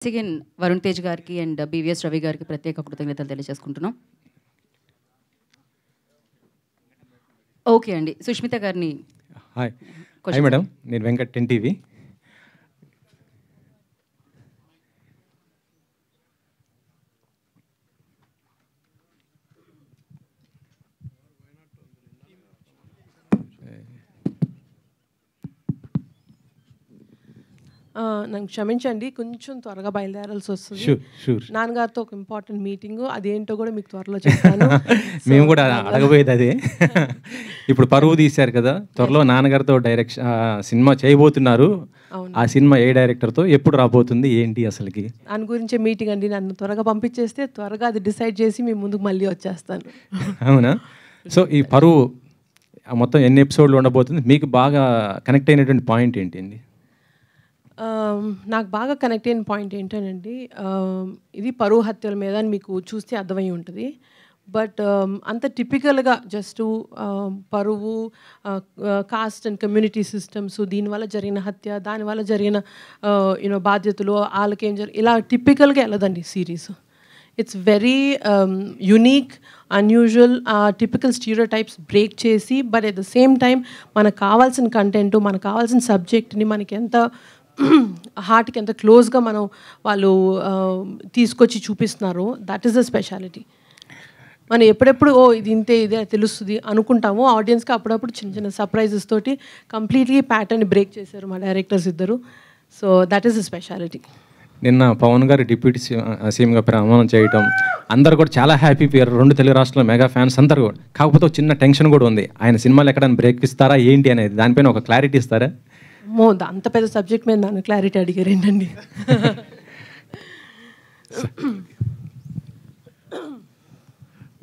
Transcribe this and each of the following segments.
Again Varun Tej గారికి and BVS Ravi గారికి ప్రత్యేక కృతజ్ఞతలు తెలియజేసుకుంటున్నాం. ఓకే అండి, సుష్మిత గారిని. హాయ్ హాయ్ మేడం, నేను వెంకట్ 10 టీవీ. నన్ను క్షమించండి, కొంచెం త్వరగా బయలుదేరాల్సి వస్తుంది. నాన్నగారితో ఒక ఇంపార్టెంట్ మీటింగ్, అదేంటో కూడా మీకు త్వరలో చెప్తాను. మేము కూడా అడగబోయేది అదే. ఇప్పుడు పరువు తీశారు కదా, త్వరలో నాన్నగారితో డైరెక్షన్ సినిమా చేయబోతున్నారు. ఆ సినిమా ఏ డైరెక్టర్తో ఎప్పుడు రాబోతుంది ఏంటి అసలుకి దాని గురించే మీటింగ్ అండి. నన్ను త్వరగా పంపించేస్తే త్వరగా అది డిసైడ్ చేసి మీ ముందుకు మళ్ళీ వచ్చేస్తాను. అవునా? సో ఈ పరువు మొత్తం ఎన్ని ఎపిసోడ్లు ఉండబోతుంది? మీకు బాగా కనెక్ట్ అయినటువంటి పాయింట్ ఏంటి? నాకు బాగా కనెక్ట్ అయిన పాయింట్ ఏంటండి, ఇది పరువు హత్యల మీద అని మీకు చూస్తే అర్థమై ఉంటుంది. బట్ అంత టిపికల్గా జస్ట్ పరువు, కాస్ట్ అండ్ కమ్యూనిటీ సిస్టమ్స్, దీనివల్ల జరిగిన హత్య, దానివల్ల జరిగిన బాధ్యతలు, వాళ్ళకేం ఇలా టిపికల్గా వెళ్ళదండి series. It's very unique, unusual, typical stereotypes break చేసి, but at the same time మనకు కావాల్సిన కంటెంట్, మనకు కావాల్సిన సబ్జెక్ట్ని మనకి ఎంత హార్ట్కి ఎంత క్లోజ్గా వాళ్ళు తీసుకొచ్చి చూపిస్తున్నారు. That is the speciality. మనం ఎప్పుడెప్పుడు ఇది ఇంతే ఇదే తెలుస్తుంది అనుకుంటాము, ఆడియన్స్కి అప్పుడప్పుడు చిన్న చిన్న సర్ప్రైజెస్ తోటి కంప్లీట్లీ ప్యాటర్న్ బ్రేక్ చేశారు మా డైరెక్టర్స్ ఇద్దరు. So that is the speciality. నిన్న పవన్ గారు డిప్యూటీ సీఎంగా ప్రమాణం చేయటం, అందరు కూడా చాలా హ్యాపీ పోయారు. 2 తెలుగు రాష్ట్రాల మెగా ఫ్యాన్స్ అందరు కూడా. కాకపోతే చిన్న టెన్షన్ కూడా ఉంది, ఆయన సినిమాలు ఎక్కడైనా బ్రేక్ ఇస్తారా ఏంటి అనేది. దానిపైన ఒక క్లారిటీ ఇస్తారా? అంత పెద్ద సబ్జెక్ట్ మీద నన్ను క్లారిటీ అడిగారు ఏంటండి.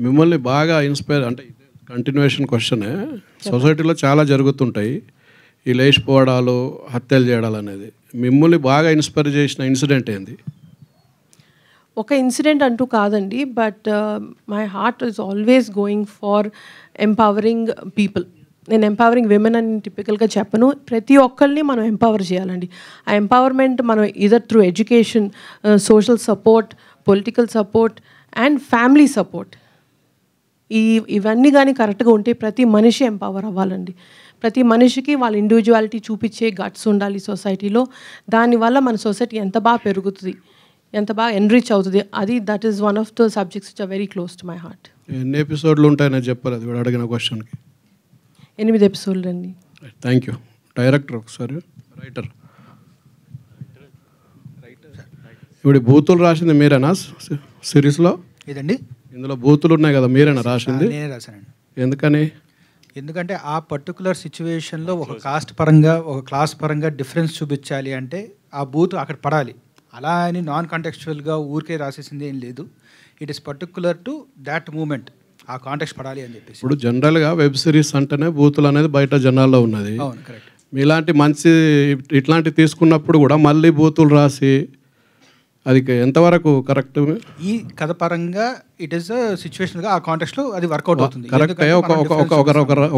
మిమ్మల్ని బాగా ఇన్స్పైర్ అంటే కంటిన్యూషన్ క్వశ్చనే. సొసైటీలో చాలా జరుగుతుంటాయి ఈ లేచిపోవడాలు, హత్యలు చేయడాలు అనేది. మిమ్మల్ని బాగా ఇన్స్పైర్ చేసిన ఇన్సిడెంట్ ఏంది? ఒక ఇన్సిడెంట్ అంటూ కాదండి, but my heart is always going far empowering people. నేను ఎంపవరింగ్ విమెన్ అని టిపికల్గా చెప్పను. ప్రతి ఒక్కరిని మనం ఎంపవర్ చేయాలండి. ఆ ఎంపవర్మెంట్ మనం either through education, social support, political support and family support, ఇవన్నీ కానీ కరెక్ట్గా ఉంటే ప్రతి మనిషి ఎంపవర్ అవ్వాలండి. ప్రతి మనిషికి వాళ్ళ ఇండివిజువాలిటీ చూపించే గట్స్ ఉండాలి సొసైటీలో. దానివల్ల మన సొసైటీ ఎంత బాగా పెరుగుతుంది, ఎంత బాగా ఎన్రిచ్ అవుతుంది. That is one of the subjects which are very close to my heart. ఎన్ని ఎపిసోడ్లు ఉంటాయని చెప్పారు అది అడిగిన క్వశ్చన్కి? 8 ఎపిసోడ్లు అండి. Thank you. డైరెక్టర్ ఒకసారి, రైటర్. ఇప్పుడు బూతులు రాసింది మీరేనా సిరీస్లో? ఇదండి, ఇందులో బూతులు ఉన్నాయి కదా, మీరేనా రాసింది? నేనే రాశానండి. ఎందుకని? ఎందుకంటే ఆ పర్టికులర్ సిచ్యువేషన్లో ఒక కాస్ట్ పరంగా, ఒక క్లాస్ పరంగా డిఫరెన్స్ చూపించాలి అంటే ఆ బూత్ అక్కడ పడాలి. అలా అని నాన్ కాంటెక్చువల్గా ఊరికే రాసేసింది ఏం లేదు. It is particular to that moment, ఆ కాంటెక్స్ట్ పడాలి అని చెప్పేసి. ఇప్పుడు జనరల్గా వెబ్ సిరీస్ అంటేనే బూతులు అనేది బయట జనాల్లో ఉన్నది. అవును, కరెక్ట్. మీలాంటి మంచి ఇట్లాంటి తీసుకున్నప్పుడు కూడా మళ్ళీ బూతులు రాసి అది ఎంతవరకు కరెక్ట్? ఈ కథ పరంగా ఇట్ ఈస్ సిచ్యువేషన్గా ఆ కాంటెక్స్ట్లో అది వర్కౌట్ అవుతుంది. కరెక్ట్.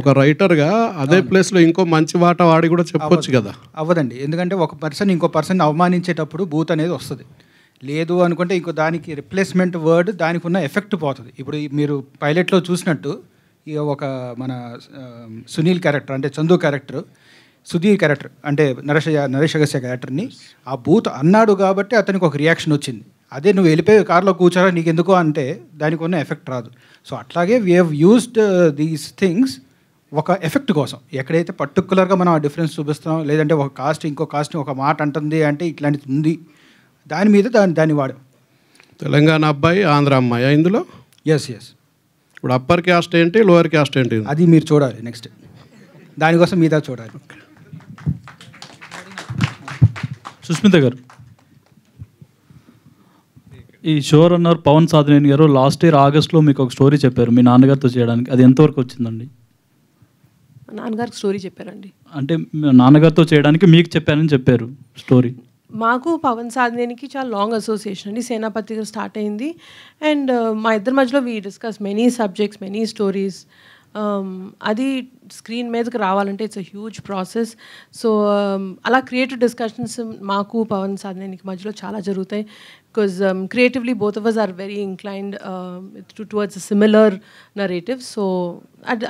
ఒక రైటర్గా అదే ప్లేస్లో ఇంకో మంచి మాట వాడి కూడా చెప్పొచ్చు కదా. అవ్వదండి, ఎందుకంటే ఒక పర్సన్ ఇంకో పర్సన్ అవమానించేటప్పుడు బూత్ అనేది వస్తుంది. లేదు అనుకుంటే ఇంకో దానికి రిప్లేస్మెంట్ వర్డ్ దానికి ఉన్న ఎఫెక్ట్ పోతుంది. ఇప్పుడు మీరు పైలట్లో చూసినట్టు ఇక ఒక మన సునీల్ క్యారెక్టర్ అంటే చందు క్యారెక్టర్, సుధీర్ క్యారెక్టర్ అంటే నరేష్ అగస్త్య క్యారెక్టర్ని ఆ బూత్ అన్నాడు కాబట్టి అతనికి ఒక రియాక్షన్ వచ్చింది. అదే నువ్వు వెళ్ళిపోయి కార్లో కూర్చోరా నీకు ఎందుకో అంటే దానికి ఉన్న ఎఫెక్ట్ రాదు. సో అట్లాగే we have used these things ఒక ఎఫెక్ట్ కోసం. ఎక్కడైతే పర్టికులర్గా మనం ఆ డిఫరెన్స్ చూపిస్తాం, లేదంటే ఒక కాస్ట్ ఇంకో కాస్ట్ని ఒక మాట అంటుంది అంటే ఇట్లాంటిది ఉంది, దాని మీద దాన్ని వాడాం. తెలంగాణ అబ్బాయి, ఆంధ్ర అమ్మాయి ఇందులో? ఎస్. ఇప్పుడు అప్పర్ క్యాస్ట్ ఏంటి, లోవర్ క్యాస్ట్ ఏంటి? అది మీరు చూడాలి నెక్స్ట్, దానికోసం మీద చూడాలి. సుష్మిత గారు, ఈ షో రన్నర్ పవన్ సాధినేని గారు లాస్ట్ ఇయర్ ఆగస్ట్లో మీకు ఒక స్టోరీ చెప్పారు మీ నాన్నగారితో చేయడానికి. అది ఎంతవరకు వచ్చిందండి? నాన్నగారికి స్టోరీ చెప్పారండి. అంటే నాన్నగారితో చేయడానికి మీకు చెప్పారని చెప్పారు స్టోరీ. మాకు పవన్ సాధినేనికి చాలా లాంగ్ అసోసియేషన్ అండి. సేనాపతిగా స్టార్ట్ అయింది అండ్ మా ఇద్దరి మధ్యలో we discuss many subjects, many stories. అది స్క్రీన్ మీదకి రావాలంటే it's a huge process. So అలా క్రియేటివ్ డిస్కషన్స్ మాకు పవన్ సాధనేనికి మధ్యలో చాలా జరుగుతాయి. Because creatively both of us are very inclined towards similar narrative. So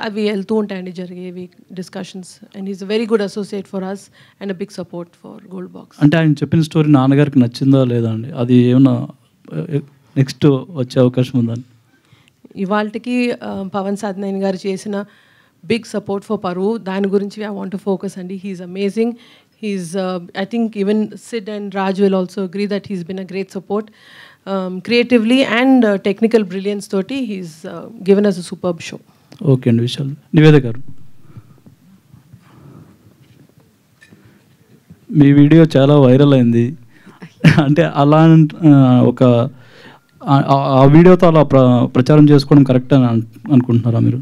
అవి వెళ్తూ ఉంటాయండి జరిగేవి discussions. And is a very good associate for us and a big support for gold box. అంటే ఆయన చెప్పిన స్టోరీ నాన్నగారికి నచ్చిందా లేదా అండి? అది ఏమన్నా నెక్స్ట్ వచ్చే అవకాశం ఉందని? ఇవాళకి పవన్ సాధనేని గారు చేసిన బిగ్ సపోర్ట్ ఫర్ పరు, దాని గురించి ఐ వాంట్ టు ఫోకస్ అండి. He's amazing. He's I think even Sid and Raj will also agree that he's been a great support creatively and technical brilliance తోటి. He's given us a superb show. Okay అండి. విశాల్, నివేద గారు, మీ video చాలా viral అయింది. అంటే అలా ఒక ఆ వీడియోతో అలా ప్రచారం చేసుకోవడం కరెక్ట్ అని అనుకుంటున్నారా మీరు?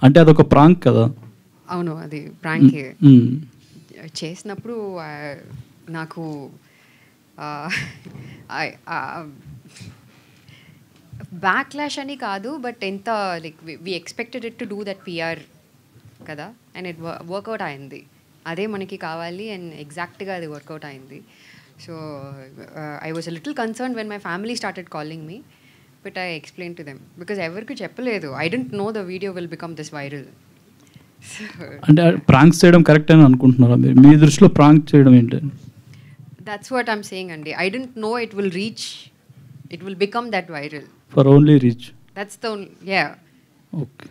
అంటే అదొక ప్రాంక్ కదా? అవును, అది ప్రాంక్ చేసినప్పుడు నాకు బ్యాక్లాష్ అని కాదు, బట్ ఎంత like we expected it to do that PR కదా, అండ్ ఇట్ వర్కౌట్ అయింది. అదే మనకి కావాలి అండ్ ఎగ్జాక్ట్గా అది వర్కౌట్ అయింది. So I was a little concerned when my family started calling me, but I explained to them because everku cheppaledu. I didn't know the video will become this viral. అంటే prank చేయడం correct అని అనుకుంటున్నారా మీరు? మీ దృష్టిలో prank చేయడం ఏంటి? That's what I'm saying andi. I didn't know it will reach, it will become that viral. For only reach. That's the yeah. Okay.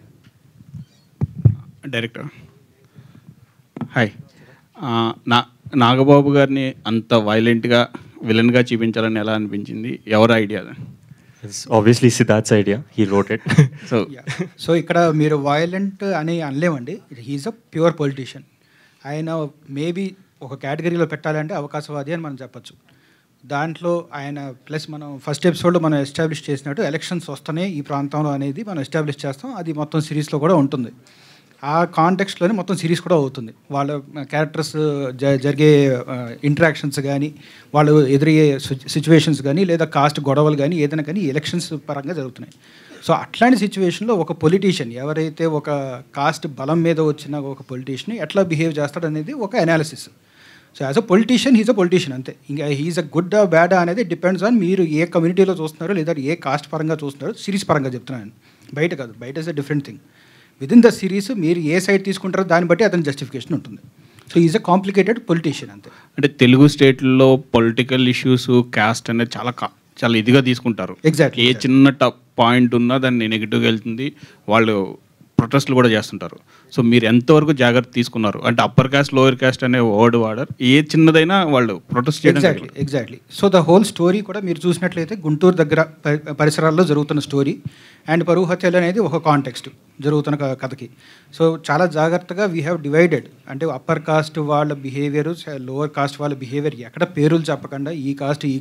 Director. Hi. Nagababu గారిని అంత వైలెంట్గా విలన్గా చూపించాలని ఎలా అనిపించింది? ఎవరి idea? Obviously Siddharth's idea. He wrote it. So ఇక్కడ మీరు violent అని అనలేమండి. He's a pure politician. ఆయన మేబీ ఒక కేటగిరీలో పెట్టాలంటే అవకాశవాది అని మనం చెప్పచ్చు. దాంట్లో ఆయన ప్లస్ మనం ఫస్ట్ ఎపిసోడ్లో మనం ఎస్టాబ్లిష్ చేసినట్టు ఎలక్షన్స్ వస్తేనే ఈ ప్రాంతంలో అనేది మనం ఎస్టాబ్లిష్ చేస్తాం. అది మొత్తం సిరీస్లో కూడా ఉంటుంది. ఆ కాంటెక్స్ట్లోనే మొత్తం సిరీస్ కూడా అవుతుంది. వాళ్ళ క్యారెక్టర్స్ జరిగే ఇంటరాక్షన్స్ కానీ, వాళ్ళు ఎదురయ్యే సిచ్యువేషన్స్ కానీ, లేదా కాస్ట్ గొడవలు కానీ, ఏదైనా కానీ ఎలక్షన్స్ పరంగా జరుగుతున్నాయి. సో అట్లాంటి సిచ్యువేషన్లో ఒక పొలిటీషియన్ ఎవరైతే ఒక కాస్ట్ బలం మీద వచ్చిన ఒక పొలిటీషియన్ ఎట్లా బిహేవ్ చేస్తాడు అనేది ఒక analysis. So as a politician he's a politician అంతే. ఇంకా హీజ్ అ గుడ్ బ్యాడ్ అనేది డిపెండ్స్ ఆన్ మీరు ఏ కమ్యూనిటీలో చూస్తున్నారో లేదా ఏ కాస్ట్ పరంగా చూస్తున్నారో. సిరీస్ పరంగా చెప్తున్నాను, బయట కాదు. బయట is a different thing. Within the series మీరు ఏ సైడ్ తీసుకుంటారో దాన్ని బట్టి అతని జస్టిఫికేషన్ ఉంటుంది. So is a complicated politician అంతే. అంటే తెలుగు స్టేట్లో పొలిటికల్ ఇష్యూస్, కాస్ట్ అనేది చాలా ఇదిగా తీసుకుంటారు. ఎగ్జాక్ట్లీ. ఏ చిన్న పాయింట్ ఉన్నా దాన్ని నెగిటివ్గా వెళ్తుంది. వాళ్ళు ప్రొటెస్ట్లు కూడా చేస్తుంటారు. సో మీరు ఎంతవరకు జాగ్రత్త తీసుకున్నారు? అంటే అప్పర్ కాస్ట్, లోయర్ కాస్ట్ అనే వర్డ్ వాడరు. ఏ చిన్నదైనా వాళ్ళు ప్రొటెస్ట్ చేయడం. Exactly. So the whole story కూడా మీరు చూసినట్లయితే గుంటూరు దగ్గర పరిసరాల్లో జరుగుతున్న స్టోరీ అండ్ పరువు హత్యలు అనేది ఒక కాంటెక్స్ట్ జరుగుతున్న కథకి. సో చాలా జాగ్రత్తగా వీ హ్యావ్ డివైడెడ్. అంటే అప్పర్ కాస్ట్ వాళ్ళ బిహేవియర్, లోవర్ కాస్ట్ వాళ్ళ బిహేవియర్ ఎక్కడ పేరులు చెప్పకుండా ఈ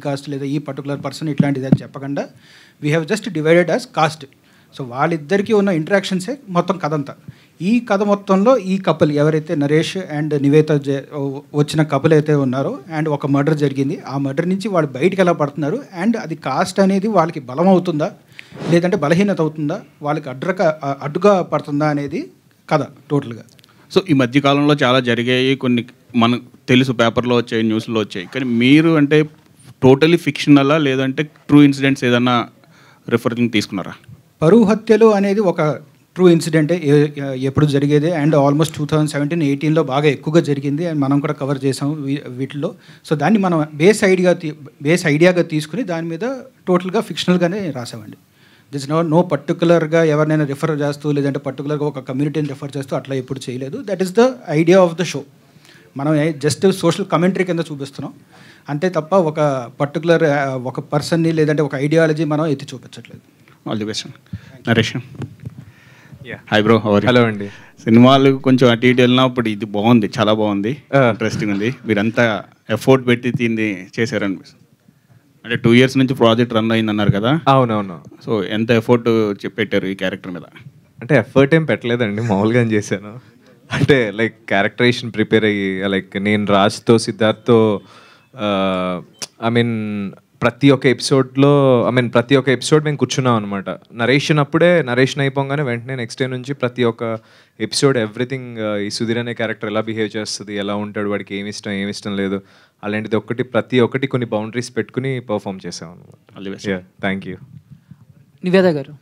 కాస్ట్ లేదా ఈ పర్టికులర్ పర్సన్ ఇట్లాంటిది అని చెప్పకుండా we have just divided as cost. So వాళ్ళిద్దరికీ ఉన్న ఇంటరాక్షన్సే మొత్తం కథ అంతా. ఈ కథ మొత్తంలో ఈ కపుల్ ఎవరైతే నరేష్ అండ్ నివేత వచ్చిన కపుల్ అయితే ఉన్నారో, అండ్ ఒక మర్డర్ జరిగింది. ఆ మర్డర్ నుంచి వాళ్ళు బయటికి ఎలా పడుతున్నారు, అండ్ అది కాస్ట్ అనేది వాళ్ళకి బలం అవుతుందా లేదంటే బలహీనత అవుతుందా, వాళ్ళకి అడ్డుగా పడుతుందా అనేది కథ టోటల్గా. సో ఈ మధ్యకాలంలో చాలా జరిగాయి, కొన్ని మనకు తెలుసు, పేపర్లో వచ్చాయి, న్యూస్లో వచ్చాయి. కానీ మీరు అంటే టోటలీ ఫిక్షనలా లేదంటే ట్రూ ఇన్సిడెంట్స్ ఏదన్నా రిఫరెన్స్ తీసుకున్నారా? పరువు హత్యలు అనేది ఒక ట్రూ ఇన్సిడెంటే, ఎప్పుడు జరిగేదే. అండ్ ఆల్మోస్ట్ 2017-18లో బాగా ఎక్కువగా జరిగింది. అండ్ మనం కూడా కవర్ చేసాము వీటిల్లో. సో దాన్ని మనం బేస్ ఐడియాగా తీసుకుని దాని మీద టోటల్గా ఫిక్షనల్గానే రాసామండి. దిస్ నో పర్టికులర్గా ఎవరినైనా రిఫర్ చేస్తూ లేదంటే పర్టికులర్గా ఒక కమ్యూనిటీని రిఫర్ చేస్తూ అట్లా ఎప్పుడు చేయలేదు. That is the idea of the show. మనం జస్ట్ సోషల్ కమెంటరీ కింద చూపిస్తున్నాం అంతే తప్ప ఒక పర్టికులర్ ఒక పర్సన్ని లేదంటే ఒక ఐడియాలజీ మనం ఎత్తి చూపించట్లేదు. All the best. Naresh. Hi bro, hello అండి. సినిమాలు కొంచెం అటు ఇటు వెళ్ళినప్పుడు ఇది బాగుంది, చాలా బాగుంది, ఇంట్రెస్టింగ్ ఉంది. మీరంతా ఎఫర్ట్ పెట్టి దీన్ని చేశారనిపిస్తుంది. అంటే 2 years నుంచి ప్రాజెక్ట్ రన్ అయింది అన్నారు కదా? అవునవును. సో ఎంత ఎఫర్ట్ పెట్టారు ఈ క్యారెక్టర్ మీద? అంటే ఎఫర్ట్ ఏం పెట్టలేదండి, మామూలుగా చేశాను. అంటే లైక్ క్యారెక్టరైజేషన్ ప్రిపేర్ అయ్యి, లైక్ నేను రాజ్తో సిద్ధార్థ్తో ఐ మీన్ ప్రతి ఒక్క ఎపిసోడ్లో ప్రతి ఒక్క ఎపిసోడ్ మేము కూర్చున్నాం అనమాట. నరేషన్ అయిపోగానే వెంటనే నెక్స్ట్ డే నుంచి ప్రతి ఒక్క ఎపిసోడ్ ఎవ్రీథింగ్ ఈ సుధీర్ అనే క్యారెక్టర్ ఎలా బిహేవ్ చేస్తుంది, ఎలా ఉంటాడు, వాడికి ఏమి ఇష్టం లేదు, అలాంటిది ప్రతి ఒక్కటి కొన్ని బౌండరీస్ పెట్టుకుని పర్ఫామ్ చేసాం అనమాట. Thank you. Niveda garu,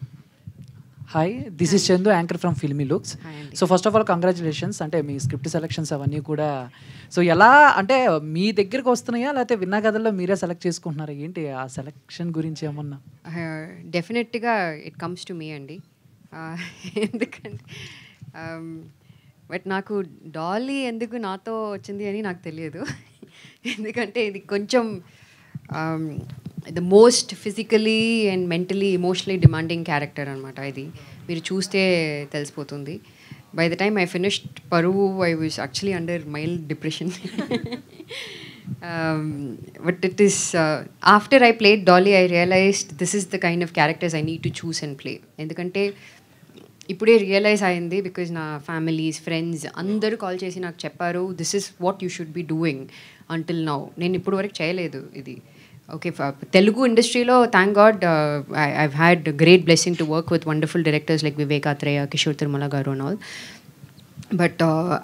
hi, this is Chandu, anchor from filmy looks. So first of all congratulations, అంటే మీ స్క్రిప్ట్ సెలెక్షన్స్ అవన్నీ కూడా సో ఎలా అంటే మీ దగ్గరకు వస్తున్నాయా లేకపోతే విన్నా కథల్లో మీరే సెలెక్ట్ చేసుకుంటున్నారా, ఏంటి ఆ సెలెక్షన్ గురించి ఏమన్నా? డెఫినెట్గా ఇట్ కమ్స్ టు మీ అండి. ఎందుకంటే బట్ నాకు డాలీ ఎందుకు నాతో వచ్చింది అని నాకు తెలియదు. ఎందుకంటే ఇది కొంచెం the most physically and mentally emotionally demanding character అనమాట. ఇది మీరు చూస్తే తెలిసిపోతుంది. By the time I finished Paruvu I was actually under mild depression. But it is after I played Dolly I realized this is the kind of characters I need to choose and play. ఎందుకంటే ఇప్పుడే realise అయింది, because నా families friends అందరూ call చేసి నాకు చెప్పారు this is what you should be doing until now. నేను ఇప్పుడు వరకు చేయలేదు ఇది. ఓకే, తెలుగు ఇండస్ట్రీలో thank God I've had great blessing to work with wonderful directors like Vivek Athreya, Kishore Tirumala garu and all. But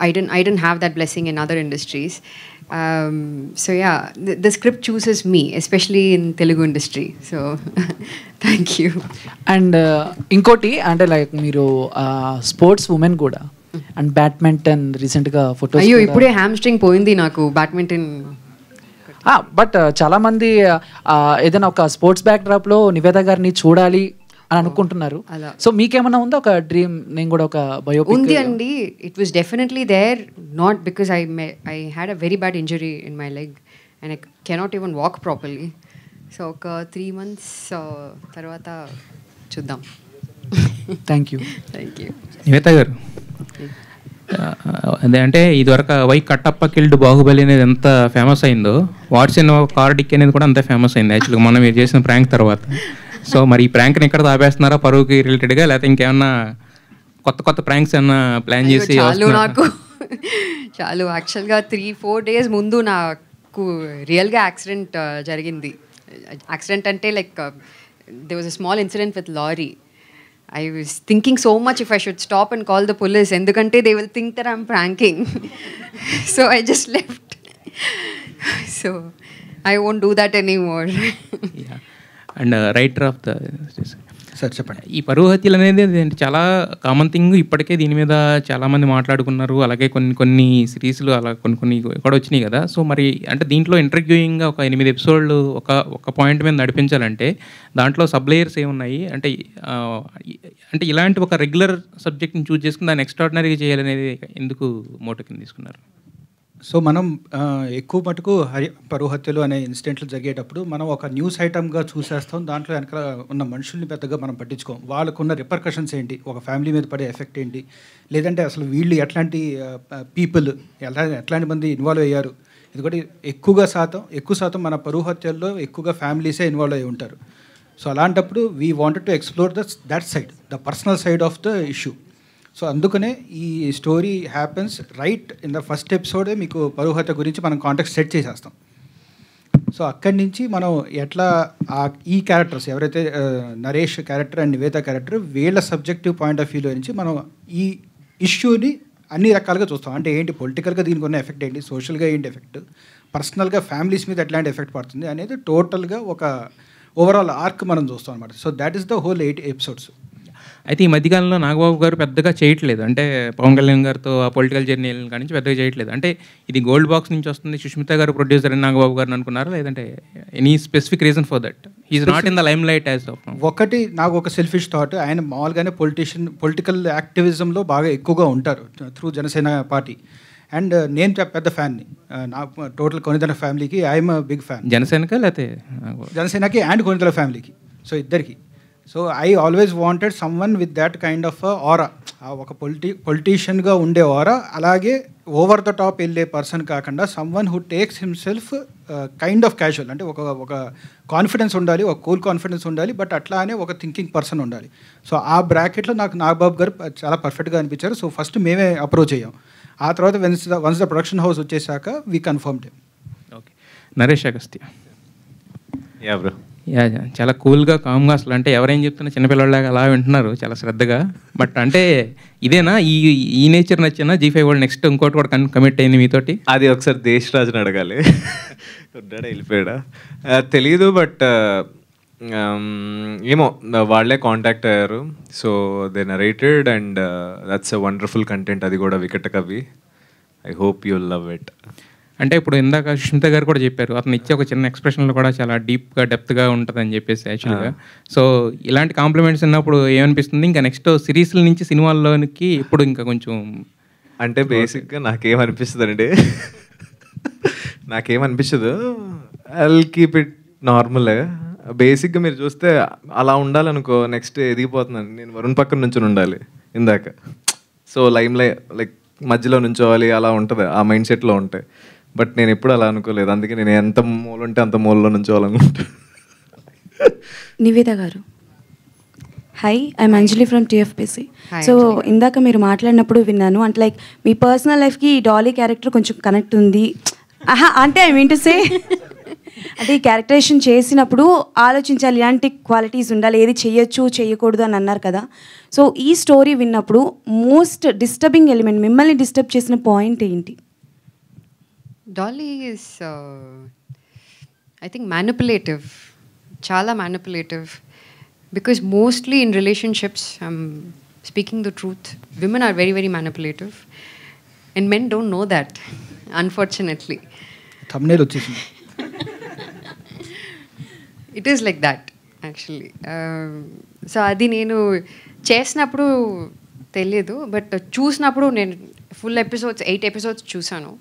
I didn't have that blessing in other industries. So yeah, the script chooses me, especially in Telugu industry. So thank you. And inkoti ante like meeru sports women kuda and badminton recent ga photos ayyo ippude hamstring poyindi naku badminton. But చాలా మంది ఏదైనా ఒక sports back drop లో నివేద గారిని చూడాలి అని అనుకుంటున్నారు. So మీకేమన్నా ఉందా ఒక డ్రీమ్, నేను కూడా ఒక బయోపిక్? ఉంది అండి. It was definitely there, not because I had a very bad injury in my leg and I cannot even walk properly. So ఒక 3 months తర్వాత చూద్దాం. Thank you. నివేత గారు, అదే అంటే ఇదివరకు వై కట్టప్ప కిల్డ్ బాహుబలి అనేది ఎంత ఫేమస్ అయిందో, వాట్స్ ఇన్ కార్ డిక్ అనేది కూడా అంతే ఫేమస్ అయింది యాక్చువల్గా మనం మీరు చేసిన ప్రాంక్ తర్వాత. సో మరి ఈ ప్రాంక్ని ఎక్కడ ఆపేస్తున్నారా, పరువుకి రిలేటెడ్గా, లేకపోతే ఇంకేమన్నా కొత్త ప్రాంక్స్ ఏమన్నా ప్లాన్ చేసి? నాకు చాలు. యాక్చువల్గా 3-4 days ముందు నాకు రియల్గా యాక్సిడెంట్ జరిగింది. యాక్సిడెంట్ అంటే like there was a small incident with lorry. I was thinking so much if I should stop and call the police, endukante they will think that I'm pranking. So I just left. So I won't do that anymore. Yeah. And writer of the sir చెప్పండి. ఈ పరువు హత్యలు అనేది చాలా common thing. ఇప్పటికే దీని మీద చాలామంది మాట్లాడుకున్నారు. అలాగే కొన్ని సిరీస్లు అలా కొన్ని కూడా వచ్చినాయి కదా. సో మరి అంటే దీంట్లో ఇంటర్వ్యూయింగ్గా ఒక 8 episodes ఒక పాయింట్ మీద నడిపించాలంటే దాంట్లో సబ్ లేయర్స్ ఏమున్నాయి అంటే ఇలాంటి ఒక రెగ్యులర్ సబ్జెక్ట్ని చూస్ చేసుకుని దాన్ని ఎక్స్ట్రాడినరీగా చేయాలనేది ఎందుకు మోటో కింద తీసుకున్నారు? సో మనం ఎక్కువ మటుకు పరువు హత్యలు అనే ఇన్సిడెంట్లు జరిగేటప్పుడు మనం ఒక న్యూస్ ఐటమ్గా చూసేస్తాం. దాంట్లో వెనక ఉన్న మనుషుల్ని పెద్దగా మనం పట్టించుకోం. వాళ్ళకున్న రిపర్కషన్స్ ఏంటి, ఒక ఫ్యామిలీ మీద పడే ఎఫెక్ట్ ఏంటి, లేదంటే అసలు వీళ్ళు ఎట్లాంటి పీపుల్ ఎట్లాంటి మంది ఇన్వాల్వ్ అయ్యారు. ఎందుకంటే ఎక్కువ శాతం మన పరువు హత్యల్లో ఎక్కువగా ఫ్యామిలీసే ఇన్వాల్వ్ అయ్యి ఉంటారు. సో అలాంటప్పుడు we wanted to explore that side, the personal side of the issue. So అందుకనే ఈ story happens right in the first ఎపిసోడే మీకు పరువు హత్య గురించి మనం కాంటాక్ట్ సెట్ చేసేస్తాం. సో అక్కడి నుంచి మనం ఎట్లా ఈ క్యారెక్టర్స్ ఎవరైతే Naresh character and Nivetha character వీళ్ళ సబ్జెక్టివ్ పాయింట్ ఆఫ్ వ్యూలో నుంచి మనం ఈ ఇష్యూని అన్ని రకాలుగా చూస్తాం. అంటే ఏంటి పొలిటికల్గా దీనికి ఉన్న ఎఫెక్ట్ ఏంటి, సోషల్గా ఏంటి ఎఫెక్ట్, పర్సనల్గా ఫ్యామిలీస్ మీద ఎట్లాంటి ఎఫెక్ట్ పడుతుంది అనేది టోటల్గా ఒక ఓవరాల్ ఆర్క్ మనం చూస్తాం అనమాట. So that is the whole 8 episodes. అయితే ఈ మధ్యకాలంలో నాగబాబు గారు పెద్దగా చేయట్లేదు. అంటే పవన్ కళ్యాణ్ గారితో ఆ పొలిటికల్ జర్నీ కాడి నుంచి పెద్దగా చేయట్లేదు. అంటే ఇది గోల్డ్ బాక్స్ నుంచి వస్తుంది, సుష్మిత గారు ప్రొడ్యూసర్ అని నాగబాబు గారిని అనుకున్నారా, లేదంటే any specific reason for that he is not in the lime light as of now? ఒకటి నాకు ఒక సెల్ఫిష్ థాట్, ఆయన మామూలుగానే పొలిటికల్ యాక్టివిజంలో బాగా ఎక్కువగా ఉంటారు త్రూ జనసేన పార్టీ. అండ్ నేను పెద్ద ఫ్యాన్ని, నా టోటల్ కొనిదల ఫ్యామిలీకి ఐఎమ్ బిగ్ ఫ్యాన్. జనసేనకి లేకపోతే జనసేనకి అండ్ కొనిదల ఫ్యామిలీకి, సో ఇద్దరికి. So I always wanted someone with that kind of ఆరా, ఒక పొలిటీషియన్గా ఉండే ఆరా, అలాగే ఓవర్ ద టాప్ వెళ్ళే పర్సన్ కాకుండా someone who takes himself kind of casual. అంటే ఒక కాన్ఫిడెన్స్ ఉండాలి, ఒక కూల్ కాన్ఫిడెన్స్ ఉండాలి, బట్ అట్లా అనే ఒక థింకింగ్ పర్సన్ ఉండాలి. సో ఆ బ్రాకెట్లో నాకు నాగబాబు గారు చాలా పర్ఫెక్ట్గా అనిపించారు. సో ఫస్ట్ మేమే అప్రోచ్ అయ్యాం. ఆ తర్వాత వన్స్ ద ప్రొడక్షన్ హౌస్ వచ్చేసాక we confirmed. Okay, Naresh Agastya. Yeah bro. Yeah చాలా కూల్గా కామ్గా అసలు అంటే ఎవరేం చెప్తున్నా చిన్నపిల్లలాగా అలా వింటున్నారు చాలా శ్రద్ధగా. బట్ అంటే ఇదేనా ఈ నేచర్ నచ్చిన G5 వాళ్ళు నెక్స్ట్ ఇంకోటి కూడా కమిట్ అయింది మీతోటి? అది ఒకసారి దేశ్ రాజుని అడగాలి. ఉన్నాడా వెళ్ళిపోయాడా తెలీదు. బట్ ఏమో వాళ్ళే కాంటాక్ట్ అయ్యారు. So they narrated and that's a wonderful content. అది కూడా వికట కవి. I hope you love it. అంటే ఇప్పుడు ఇందాక సుష్మిత గారు కూడా చెప్పారు అతను ఇచ్చే ఒక చిన్న ఎక్స్ప్రెషన్లో కూడా చాలా డీప్గా డెప్త్గా ఉంటుందని చెప్పేసి యాక్చువల్గా. సో ఇలాంటి కాంప్లిమెంట్స్ ఉన్నప్పుడు ఏమనిపిస్తుంది ఇంకా నెక్స్ట్ సిరీస్ల నుంచి సినిమాల్లోనికి ఇప్పుడు ఇంకా కొంచెం అంటే బేసిక్గా నాకేమనిపిస్తుంది అంటే నాకేమనిపించదు. I will keep it normal. బేసిక్గా మీరు చూస్తే అలా ఉండాలనుకో నెక్స్ట్ ఎదిగిపోతున్నాను నేను వరుణ్ పక్కన నుంచి ఉండాలి ఇందాక. సో లైక్ మధ్యలో నుంచోవాలి అలా ఉంటుంది ఆ మైండ్ సెట్లో ఉంటాయి. బట్ నేను ఎప్పుడు అలా అనుకోలేదు. అందుకే నేను ఎంత మూల ఉంటే అంత మూలలో నుంచోవాలనుకుంటా. Niveda garu, hi, I'm Anjali from TFPC. So ఇందాక మీరు మాట్లాడినప్పుడు విన్నాను అంటే లైక్ మీ పర్సనల్ లైఫ్కి ఈ డాలీ క్యారెక్టర్ కొంచెం కనెక్ట్ ఉంది అంటే ఐ మీన్ టు సే అంటే ఈ క్యారెక్టరేషన్ చేసినప్పుడు ఆలోచించాలి ఇలాంటి క్వాలిటీస్ ఉండాలి, ఏది చేయొచ్చు చేయకూడదు అని అన్నారు కదా. సో ఈ స్టోరీ విన్నప్పుడు మోస్ట్ డిస్టర్బింగ్ ఎలిమెంట్, మిమ్మల్ని డిస్టర్బ్ చేసిన పాయింట్ ఏంటి? Dolly is I think manipulative, చాలా manipulative. Because mostly in relationships, speaking the truth, women are very very manipulative and men don't know that unfortunately. Thumbnail వచ్చేసింది. It is like that actually. So అది నేను చేసినప్పుడు తెలియదు, but చూసినప్పుడు నేను full episodes 8 episodes చూసాను.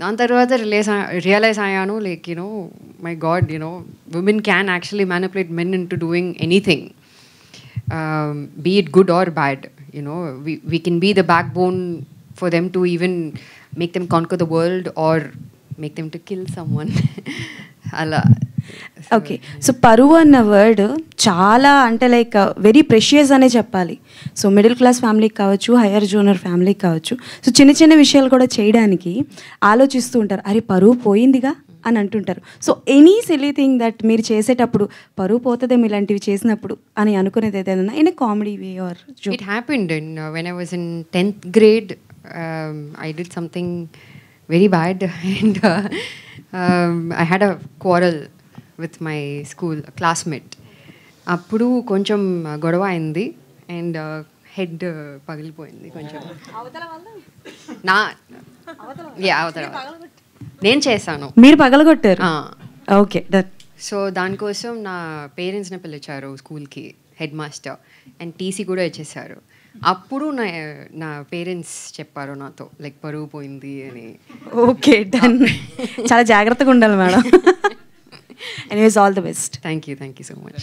దాని తర్వాత రియలైజ్ అయ్యాను like my God women can actually manipulate men into doing anything, be it good or bad. We can be the backbone for them to even make them conquer the world or make them to kill someone. అలా. Okay, so పరువు అన్న word చాలా అంటే like very precious అనే చెప్పాలి. So middle class ఫ్యామిలీకి కావచ్చు, higher genre ఫ్యామిలీకి కావచ్చు, సో చిన్న చిన్న విషయాలు కూడా చేయడానికి ఆలోచిస్తూ ఉంటారు. అరే పరువు పోయిందిగా అని అంటుంటారు. So any silly thing that మీరు చేసేటప్పుడు పరువు పోతుందేమో ఇలాంటివి చేసినప్పుడు అని అనుకునేది ఏదైనా in comedy way or joke? It happened when I was in 10th grade. I did something very bad and I had a quarrel with my school classmate. అప్పుడు కొంచెం గొడవ అయింది అండ్ హెడ్ పగిలిపోయింది కొంచెం. అవతల నేను చేశాను. మీరు పగలగొట్టారు? ఓకే. సో దానికోసం నా పేరెంట్స్ని పిలిచారు స్కూల్కి, హెడ్ మాస్టర్, అండ్ టీసీ కూడా ఇచ్చేసారు. అప్పుడు నా పేరెంట్స్ చెప్పారు నాతో లైక్ పరువు పోయింది అని. Okay, done. చాలా జాగ్రత్తగా ఉండాలి madam. Anyways all the best. Thank you so much.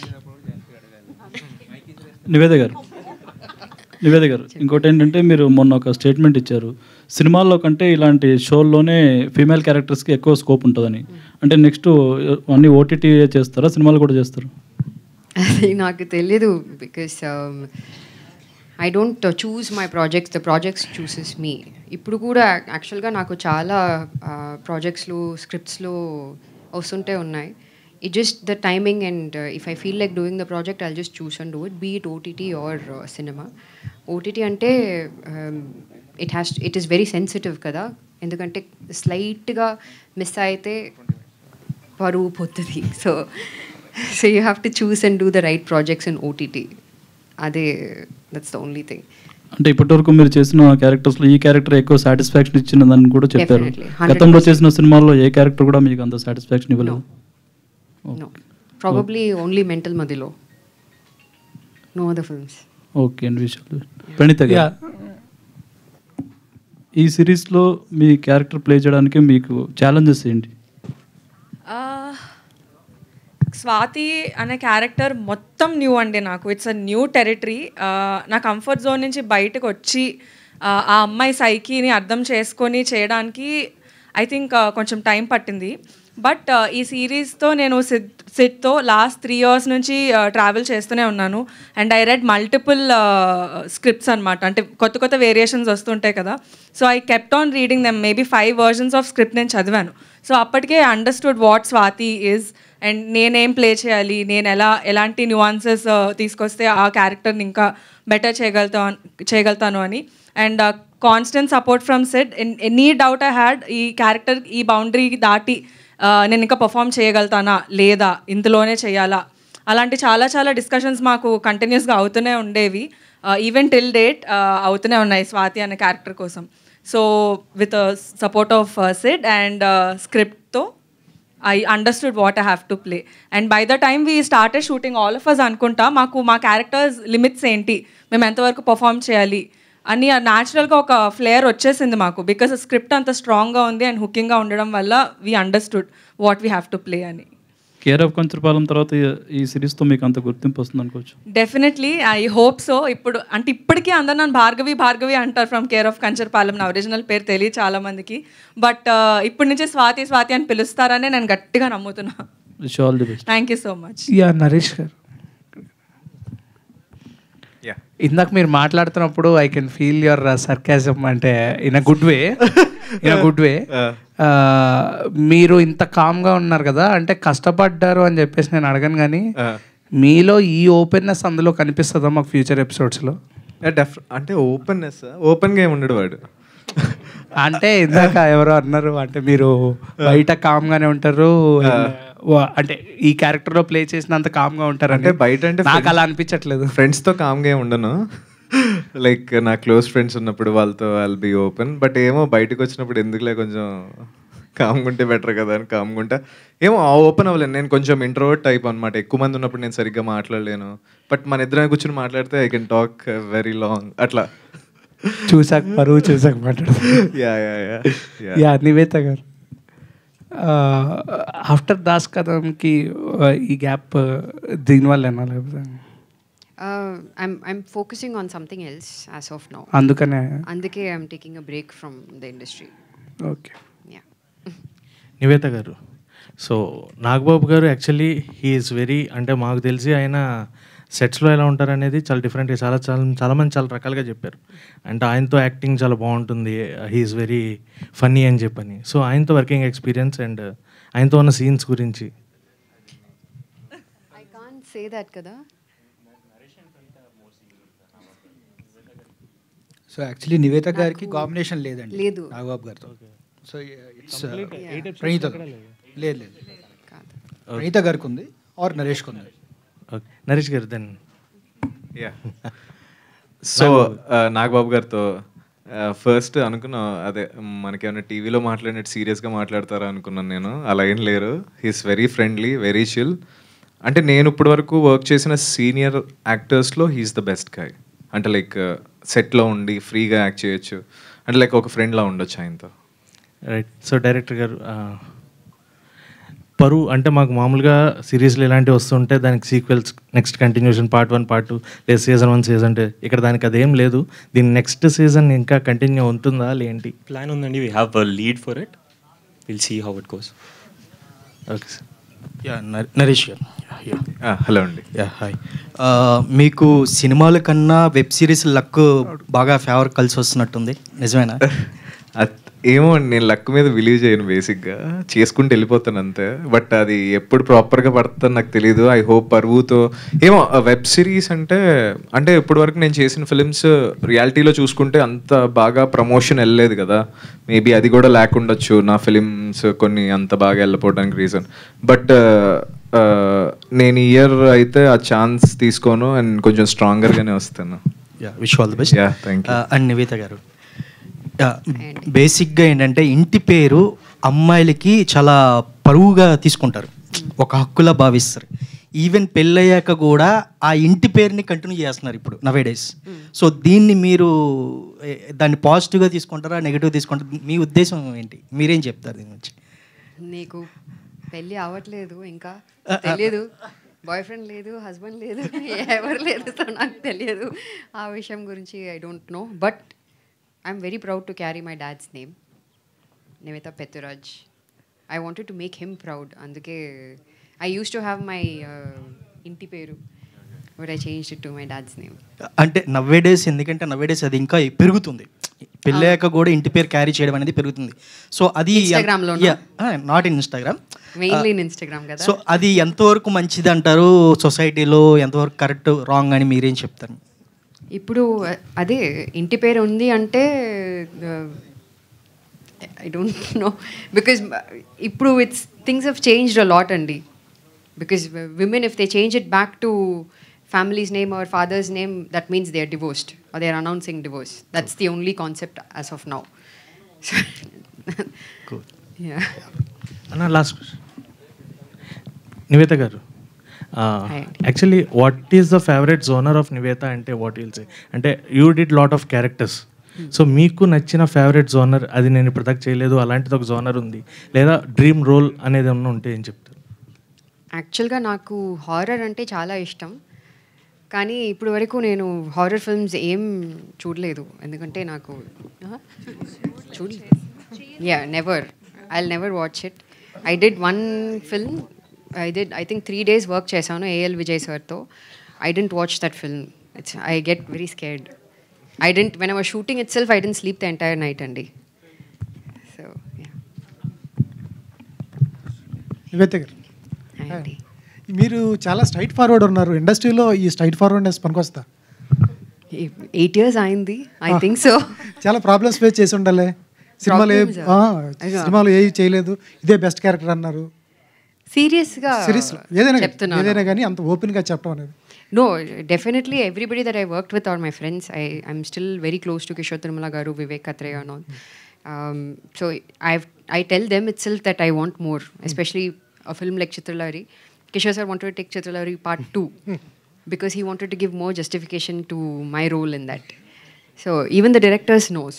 Niveda గారు ఇంకోటి ఏంటంటే మీరు మొన్న ఒక స్టేట్మెంట్ ఇచ్చారు, సినిమాల్లో కంటే ఇలాంటి షోల్లోనే ఫీమేల్ క్యారెక్టర్స్కి ఎక్కువ స్కోప్ ఉంటుందని. అంటే నెక్స్ట్ అన్ని OTT చేస్తారా, సినిమాలు కూడా చేస్తారు? అది నాకు తెలియదు because I don't choose my projects, the projects chooses me. ఇప్పుడు కూడా యాక్చువల్గా నాకు చాలా ప్రాజెక్ట్స్లో స్క్రిప్ట్స్లో వస్తుంటే ఉన్నాయి. It just the timing and if I feel like doing the project I'll just choose and do it, be it OTT or cinema. OTT ante it is very sensitive kada, endukante slight ga miss aithe paru pottadi. So you have to choose and do the right projects in OTT. That's the only thing. అంటే ఇప్పటివరకు మీరు చేసిన క్యారెక్టర్స్లో ఈ character ఎక్కువ satisfaction ఇచ్చినదని కూడా చెప్పారు. గతంలో చేసిన సినిమాల్లో ఏ క్యారెక్టర్ కూడా మీకు అంత సాటిస్ఫాక్షన్ ఇవ్వలేదు? No, probably only Mental Madilo. No other films. Okay అండి. ప్రణీత గారు, ఈ సిరీస్లో మీ క్యారెక్టర్ ప్లే చేయడానికి మీకు ఛాలెంజెస్ ఏంటి? స్వాతి అనే క్యారెక్టర్ మొత్తం న్యూ అండి నాకు. It's a new territory. నా కంఫర్ట్ జోన్ నుంచి బయటకు వచ్చి ఆ అమ్మాయి సైకీని అర్థం చేసుకొని చేయడానికి ఐ థింక్ కొంచెం టైం పట్టింది. బట్ ఈ సిరీస్తో నేను సిట్తో లాస్ట్ 3 years నుంచి ట్రావెల్ చేస్తూనే ఉన్నాను. And I read multiple scripts అనమాట. అంటే కొత్త వేరియేషన్స్ వస్తుంటాయి కదా. So I kept on reading them. Maybe 5 versions of script నేను చదివాను. సో అప్పటికే understood what Swathi is and నేనేం ప్లే చేయాలి, నేను ఎలాంటి న్యూఆన్సెస్ తీసుకొస్తే ఆ క్యారెక్టర్ని ఇంకా బెటర్ చేయగలుగుతాను అని. And constant support from set. Any doubt I had ఈ క్యారెక్టర్ ఈ బౌండరీ దాటి నేను ఇంకా పర్ఫామ్ చేయగలుగుతానా లేదా, ఇంతలోనే చేయాలా, అలాంటి చాలా చాలా డిస్కషన్స్ మాకు కంటిన్యూస్గా అవుతూనే ఉండేవి. ఈవెన్ టిల్ డేట్ అవుతూనే ఉన్నాయి స్వాతి అనే క్యారెక్టర్ కోసం. So with support of Sid and స్క్రిప్ట్తో I understood what I have to play. And by the time we started shooting all of us అనుకుంటా మా క్యారెక్టర్స్ లిమిట్స్ ఏంటి, మేము ఎంతవరకు పర్ఫామ్ చేయాలి అని న్యాచురల్గా ఒక ఫ్లేయర్ వచ్చేసింది మాకు. బికాస్ స్క్రిప్ట్ అంత స్ట్రాంగ్గా ఉంది అండ్ హుకింగ్గా ఉండడం వల్ల we understood what we have to play అని. కేర్ ఆఫ్ కంచరపాలెం తర్వాత ఈ సిరీస్తో మీకు అంత గుర్తింపు వస్తుంది అనుకోవచ్చు. Definitely I hope so. ఇప్పటికీ అందరు నన్ను భార్గవి అంటారు ఫ్రమ్ కేర్ ఆఫ్ కంచరపాలెం. నా ఒరిజినల్ పేరు తెలియదు చాలా మందికి. బట్ ఇప్పటి నుంచి స్వాతి అని పిలుస్తారని నేను గట్టిగా నమ్ముతున్నా. All the best. Thank you so much. Naresh garu, ఇందాక మీరు మాట్లాడుతున్నప్పుడు I can feel your sarcasm, అంటే ఇన్ అ గుడ్ వే. మీరు ఇంత కామ్గా ఉన్నారు కదా, అంటే కష్టపడ్డారు అని చెప్పేసి నేను అడగను, కానీ మీలో ఈ ఓపెన్నెస్ అందులో కనిపిస్తుందా మాకు ఫ్యూచర్ ఎపిసోడ్స్లో? అంటే ఓపెన్గా ఏమి ఉండడు వాడు. అంటే ఇందాక ఎవరో అన్నారు, అంటే మీరు బయట కామ్గానే ఉంటారు, అంటే ఈ క్యారెక్టర్లో ప్లే చేసినంత కామ్గా ఉంటారు. అంటే బయట అంటే నాకు అలా అనిపించట్లేదు. ఫ్రెండ్స్తో కామ్గా ఉండను, లైక్ నా క్లోజ్ ఫ్రెండ్స్ ఉన్నప్పుడు వాళ్ళతో ఐల్ బీ ఓపెన్. బట్ ఏమో బయటకు వచ్చినప్పుడు ఎందుకులే కొంచెం కామ్గా ఉంటే బెటర్ కదా అని కామ్గా ఉంటా. ఏమో ఓపెన్ అవ్వలేను, నేను కొంచెం ఇంట్రోవర్ట్ టైప్ అనమాట. ఎక్కువ మంది ఉన్నప్పుడు నేను సరిగ్గా మాట్లాడలేను. బట్ మన ఇద్దరం కూర్చొని మాట్లాడితే I can talk very long అట్లా. చూసాక మాట్లాడుతుంది. నివేత గారు, ఆఫ్టర్ దాస్ కథంకి ఈ గ్యాప్ దీనివల్ల ఏనా లేకపోతే? I'm focusing on something else as of now. అందుకే I'm taking a break from the industry. Okay. Yeah. Nivetha గారు, సో నాగబాబు గారు యాక్చువల్లీ హీ ఈజ్ వెరీ, అంటే మాకు తెలిసి ఆయన సెట్స్లో ఎలా ఉంటారు అనేది చాలా డిఫరెంట్గా చాలామంది చాలా రకాలుగా చెప్పారు. అంటే ఆయనతో యాక్టింగ్ చాలా బాగుంటుంది, హీ ఈజ్ వెరీ ఫన్నీ అని చెప్పని. సో ఆయనతో వర్కింగ్ ఎక్స్పీరియన్స్ అండ్ ఆయనతో ఉన్న సీన్స్ గురించి. I can't say that కదా. సో యాక్చువల్లీ నివేత గారికి కాంబినేషన్ లేదండి లేదు నాగబాబు గారితో. సో ఇట్స్ ప్రణీత లేదు ప్రణీత గారికి ఉంది ఆర్ నరేష్కి ఉంది. ఓకే, నరేష్ గారు దెన్. సో నాగబాబు గారితో ఫస్ట్ అనుకున్నా, అదే మనకేమైనా టీవీలో మాట్లాడినట్టు సీరియస్గా మాట్లాడతారా అనుకున్నాను నేను. అలా ఏం లేరు, he's very friendly, very chill. అంటే నేను ఇప్పటి వరకు వర్క్ చేసిన సీనియర్ యాక్టర్స్లో హీస్ ద బెస్ట్ గాయ్. అంటే లైక్ సెట్లో ఉండి ఫ్రీగా యాక్ట్ చేయొచ్చు, అంటే లైక్ ఒక ఫ్రెండ్లా ఉండొచ్చు ఆయనతో. రైట్. సో డైరెక్టర్ గారు, పరువు అంటే మాకు మామూలుగా సిరీస్లు ఇలాంటివి వస్తుంటే దానికి sequels, next continuation, part 1 part 2 లేదా సీజన్ 1 సీజన్ 2. ఇక్కడ దానికి అదేం లేదు. దీని నెక్స్ట్ సీజన్ ఇంకా కంటిన్యూ ఉంటుందా లేంటి? ప్లాన్ ఉందండి, we have a lead for it, will see how it goes. Okay sir. Naresh గారు. హలో అండి. హాయ్. మీకు సినిమాల కన్నా వెబ్ సిరీస్ లక్ బాగా ఫేవర్ కలిసి వస్తున్నట్టుంది, నిజమేనా? ఏమో నేను లక్ మీద బిలీవ్ చేయను, బేసిక్గా చేసుకుంటూ వెళ్ళిపోతాను అంతే. బట్ అది ఎప్పుడు ప్రాపర్గా పడుతుందని నాకు తెలియదు. ఐ హోప్ పరువుతో ఏమో వెబ్ సిరీస్ అంటే ఇప్పటి వరకు నేను చేసిన ఫిలిమ్స్ రియాలిటీలో చూసుకుంటే అంత బాగా ప్రమోషన్ వెళ్ళలేదు కదా. మేబీ అది కూడా లేకుండొచ్చు నా ఫిలిమ్స్ కొన్ని అంత బాగా వెళ్ళిపోవడానికి రీజన్. బట్ నేను ఈ ఇయర్ అయితే ఆ ఛాన్స్ తీసుకోను అండ్ కొంచెం స్ట్రాంగర్గానే వస్తాను. Wish all the best. Thank you. And Nivetha గారు, బేసిక్గా ఏంటంటే ఇంటి పేరు అమ్మాయిలకి చాలా పరువుగా తీసుకుంటారు, ఒక హక్కులా భావిస్తారు. ఈవెన్ పెళ్ళయ్యాక కూడా ఆ ఇంటి పేరుని కంటిన్యూ చేస్తున్నారు ఇప్పుడు నవేడేస్. సో దీన్ని మీరు దాన్ని పాజిటివ్గా తీసుకుంటారా, నెగిటివ్గా తీసుకుంటారా? మీ ఉద్దేశం ఏంటి, మీరేం చెప్తారు దీని గురించి? నీకు పెళ్ళి అవ్వట్లేదు, ఇంకా తెలియదు, బాయ్ ఫ్రెండ్ లేదు, హస్బెండ్ లేదు, ఎవరు లేదు, సో నాకు తెలియదు ఆ విషయం గురించి. I don't know, but I'm very proud to carry my dad's name, Nivetha Pethuraj. I wanted to make him proud. అందుకే I use to have my ఇంటి పేరు, but I changed it to my dad's name. అంటే nowadays, ఎందుకంటే nowadays అది ఇంకా పెరుగుతుంది. పెళ్ళాక కూడా ఇంటి పేరు క్యారీ చేయడం అనేది పెరుగుతుంది. సో అది Instagramలోనా? Not in Instagram, mainly in Instagram కదా. సో అది ఎంతవరకు మంచిది అంటారు సొసైటీలో, ఎంతవరకు కరెక్ట్ రాంగ్ అని మీరేం చెప్తారు? ఇప్పుడు అదే ఇంటి పేరు ఉంది అంటే ఐ డోంట్ నో, బికాజ్ ఇప్పుడు it's things have changed a lot అండి. Because women if they change it back to family's name or father's name, that means they are divorced or they are announcing divorce. That's the only concept as of now. Cool. Yeah. Anna, last question. Nivetha garu, actually what is the favorite genre of Nivetha ante what you'll say? Ante you did lot of characters. So మీకు నచ్చిన favourite genre, అది నేను ఇప్పుడు దాకా చేయలేదు అలాంటిది ఒక genre ఉంది, లేదా డ్రీమ్ రోల్ అనేది ఏమన్నా ఉంటే ఏం చెప్తారు? యాక్చువల్గా నాకు హారర్ అంటే చాలా ఇష్టం, కానీ ఇప్పుడు వరకు నేను హారర్ ఫిల్మ్స్ ఏం చూడలేదు. ఎందుకంటే నాకు చూడలేదు. Never, I never watch it. I did one film, I think 3 days work చేశాను ఏఎల్ విజయ్ సార్తో. I didn't watch that film. I get very scared. When I was shooting itself I didn't sleep the entire night అండి. So Niveta గారు, మీరు చాలా straight forward ఉన్నారు. ఇండస్ట్రీలో ఈ straight forwardness పనికొస్తా? 8 years అయింది, ఐ థింక్ సో. చాలా ప్రాబ్లమ్స్ ఫేస్ చేసి ఉండాలి. సినిమాలు ఏవి చేయలేదు, ఇదే బెస్ట్ క్యారెక్టర్ అన్నారు. సీరియస్గా సిరీస్లో ఏదైనా కానీ అంత ఓపెన్గా చెప్పడం అనేది? No, definitely everybody that I worked with are my friends. I'm still very close to Kishore Tirumala garu, Vivek Katreya and all. So I tell them itself that I want more, especially a film like Chitralari. Kishore sir wanted to take Chitralari part 2 because he wanted to give more justification to my role in that. So even the directors knows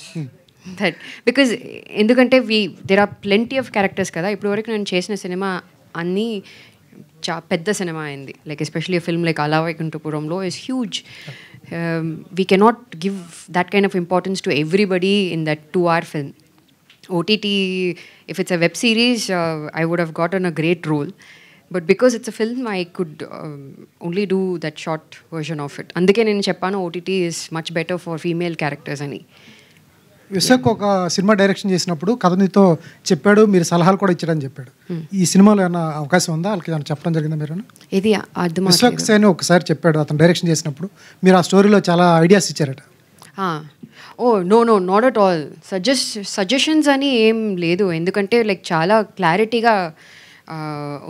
that, because endukante there are plenty of characters kada. Ippudu varaku nenu chesina cinema anni పెద్ద సినిమా అయింది. Like especially film like Ala Vaikunthapurramuloo is huge. We cannot give that kind of importance to everybody in that 2-hour film. OTT if it's a web series I would have gotten a great role, but because it's a film I could only do that short version of it. అందుకే నేను చెప్పాను OTT is much better for female characters అని. విశాఖ ఒక cinema direction చేసినప్పుడు కథ నీతో చెప్పాడు, మీరు సలహాలు కూడా ఇచ్చాడని చెప్పాడు. ఈ సినిమాలో ఏమైనా అవకాశం ఉందా? వాళ్ళకి ఏమైనా చెప్పడం జరిగిందా మీరు? ఇది విశాఖ సేన్ ఒకసారి చెప్పాడు అతను డైరెక్షన్ చేసినప్పుడు, మీరు ఆ స్టోరీలో చాలా ఐడియాస్ ఇచ్చారట. Oh no not at all. Suggestions అని ఏం లేదు, ఎందుకంటే లైక్ చాలా క్లారిటీగా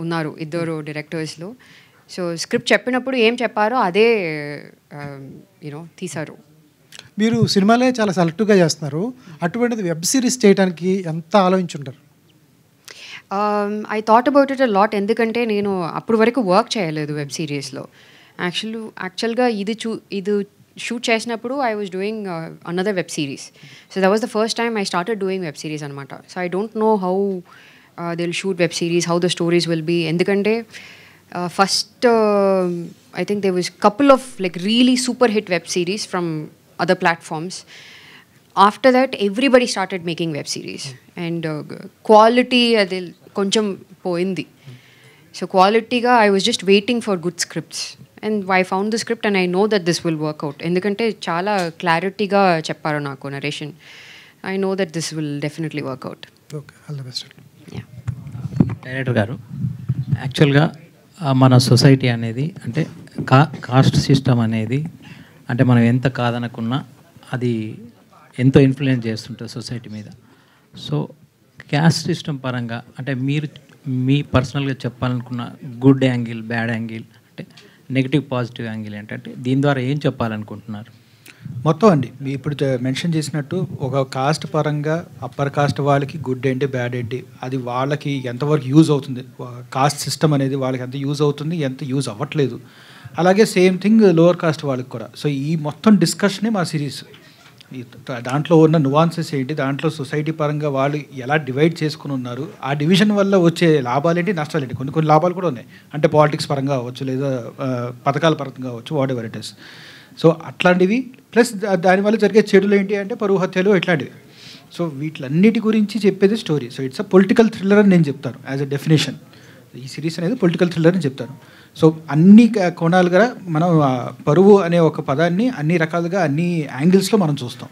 ఉన్నారు ఇద్దరు డైరెక్టర్స్లో. సో స్క్రిప్ట్ చెప్పినప్పుడు ఏం చెప్పారో అదే తీశారు. మీరు సినిమాలే చాలా సెలెక్టివ్గా చేస్తున్నారు, అటువంటిది వెబ్ సిరీస్ చేయడానికి ఎంత ఆలోచించుంటారు? I thought about it a lot, ఎందుకంటే నేను అప్పుడు వరకు వర్క్ చేయలేదు వెబ్ సిరీస్లో. యాక్చువల్గా ఇది షూట్ చేసినప్పుడు I was doing another web series. So that was the first time I started doing web series అనమాట. So I don't know how they will shoot web series, how the stories will be. ఎందుకంటే first I think they was couple of like really super hit web series from other platforms. After that everybody started making web series and quality adi koncham poindi. So quality ga I was just waiting for good scripts and I found the script and I know that this will work out. Endukante chaala clarity ga chepparu naaku narration. I know that this will definitely work out. Okay, all the best. Yeah. Director గారు, యాక్చువల్గా మన society అనేది అంటే cost system అనేది అంటే మనం ఎంత కాదనుకున్నా అది ఎంతో ఇన్ఫ్లుయెన్స్ చేస్తుంటుంది సొసైటీ మీద. సో క్యాస్ట్ సిస్టమ్ పరంగా అంటే మీరు మీ పర్సనల్గా చెప్పాలనుకున్న గుడ్ యాంగిల్, బ్యాడ్ యాంగిల్, అంటే నెగిటివ్ పాజిటివ్ యాంగిల్ ఏంటంటే దీని ద్వారా ఏం చెప్పాలనుకుంటున్నారు? మొత్తం అండి మీ ఇప్పుడు మెన్షన్ చేసినట్టు ఒక కాస్ట్ పరంగా అప్పర్ కాస్ట్ వాళ్ళకి గుడ్ ఏంటి బ్యాడ్ ఏంటి అది వాళ్ళకి ఎంతవరకు యూజ్ అవుతుంది, కాస్ట్ సిస్టమ్ అనేది వాళ్ళకి ఎంత యూజ్ అవుతుంది, ఎంత యూజ్ అవ్వట్లేదు. అలాగే సేమ్ థింగ్ లోవర్ కాస్ట్ వాళ్ళకి కూడా. సో ఈ మొత్తం డిస్కషనే మా సిరీస్. దాంట్లో ఉన్న నువాన్సెస్ ఏంటి, దాంట్లో సొసైటీ పరంగా వాళ్ళు ఎలా డివైడ్ చేసుకుని ఉన్నారు, ఆ డివిజన్ వల్ల వచ్చే లాభాలు ఏంటి, నష్టాలు ఏంటి. కొన్ని లాభాలు కూడా ఉన్నాయి, అంటే పాలిటిక్స్ పరంగా అవ్వచ్చు, లేదా పథకాల పరంగా అవ్వచ్చు, what ever it is. So అట్లాంటివి ప్లస్ దానివల్ల జరిగే చెడులు ఏంటి అంటే పరువు హత్యలు ఇట్లాంటివి. సో వీటిలన్నిటి గురించి చెప్పేది story. So it's a political thriller అని నేను చెప్తాను యాజ్ అ డెఫినేషన్. ఈ సిరీస్ అనేది పొలిటికల్ థ్రిల్లర్ అని చెప్తాను. సో అన్ని కోణాలుగా మనం పరువు అనే ఒక పదాన్ని అన్ని రకాలుగా అన్ని యాంగిల్స్లో మనం చూస్తాం.